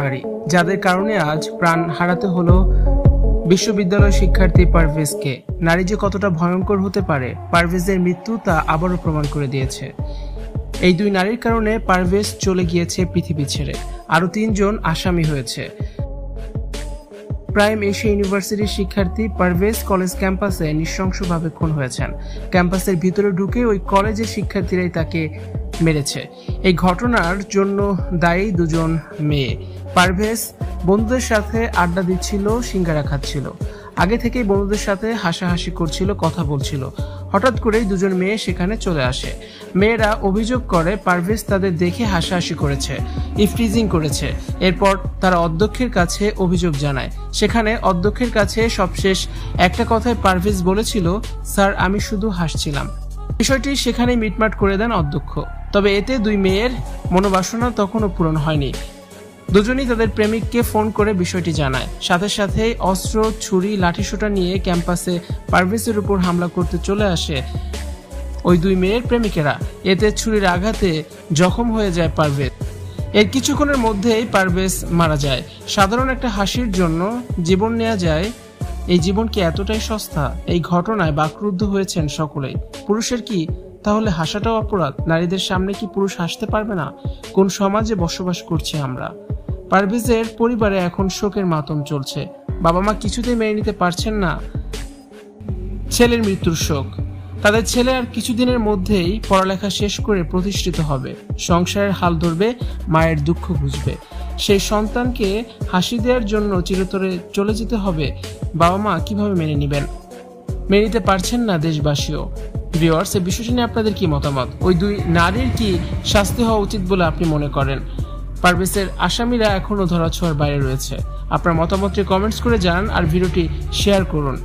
নারী, যাদের কারণে আজ প্রাণ হারাতে হলো বিশ্ববিদ্যালয় শিক্ষার্থী পারভেজকে। নারী যে কতটা ভয়ঙ্কর হতে পারে পারভেজের মৃত্যু তা আবারও প্রমাণ করে দিয়েছে। এই দুই নারীর কারণে পারভেজ চলে গিয়েছে পৃথিবী ছেড়ে। আরও 3 জন আসামি হয়েছে। প্রাইম এশিয়া ইউনিভার্সিটির শিক্ষার্থী পারভেজ কলেজ ক্যাম্পাসে নৃশংসভাবে খুন হয়েছেন। ক্যাম্পাসের ভিতরে ঢুকে ওই কলেজের শিক্ষার্থীরাই তাকে মেরেছে। এই ঘটনার জন্য দায়ী 2 জন মেয়ে। পারভেজ বন্ধুদের সাথে আড্ডা দিচ্ছিল, সিঙ্গারা খাচ্ছিল। আগে থেকেই বন্ধুদের সাথে হাসাহাসি করছিল, কথা বলছিল। হঠাৎ করেই 2 জন মেয়ে সেখানে চলে আসে। মেয়েরা অভিযোগ করে পারভেজ তাদের দেখে হাসাহাসি করেছে, ইফটিজিং করেছে। এরপর তারা অধ্যক্ষের কাছে অভিযোগ জানায়। সেখানে অধ্যক্ষের কাছে সবশেষ একটা কথায় পারভেজ বলেছিল, স্যার আমি শুধু হাসছিলাম। বিষয়টি সেখানেই মিটমাট করে দেন অধ্যক্ষ। তবে এতে 2 মেয়ের মনোবাসনা তখনও পূরণ হয়নি। দুজনই তাদের প্রেমিককে ফোন করে বিষয়টি জানায়। সাথে সাথে অস্ত্র, ছুরি, লাঠিসোঁটা নিয়ে ক্যাম্পাসে পারভেজের উপর হামলা করতে চলে আসে ওই 2 মেয়ের প্রেমিকেরা। এতে ছুরির আঘাতে জখম হয়ে যায় পারভেজ। এর কিছুক্ষণের মধ্যেই পারভেজ মারা যায়। সাধারণ একটা হাসির জন্য জীবন নেওয়া যায়। এই জীবন কি এতটাই সস্তা? এই ঘটনায় বাকরুদ্ধ হয়েছেন সকলেই। পুরুষের কি তাহলে হাসাটাও অপরাধ? নারীদের সামনে কি পুরুষ হাসতে পারবে না? কোন সমাজে বসবাস করছি আমরা? পারভেজের পরিবারে এখন শোকের মাতম চলছে। বাবা মা কিছুতেই মেনে নিতে পারছেন না ছেলের মৃত্যুর শোক। তাদের ছেলে আর কিছুদিনের মধ্যেই পড়ালেখা শেষ করে প্রতিষ্ঠিত হবে, সংসারের হাল ধরবে, মায়ের দুঃখ বুঝবে। সেই সন্তানকে হাসি দেওয়ার জন্য চিরতরে চলে যেতে হবে। বাবা মা কিভাবে মেনে নেবেন? মেনে নিতে পারছেন না দেশবাসীও। ভিউয়ার্স, এই বিষয়টি নিয়ে আপনাদের কি মতামত? ওই 2 নারীর কি শাস্তি হওয়া উচিত বলে আপনি মনে করেন? পারভেজের আসামিরা এখনও ধরাছোঁয়ার বাইরে রয়েছে। আপনার মতামতটি কমেন্টস করে জানান আর ভিডিওটি শেয়ার করুন।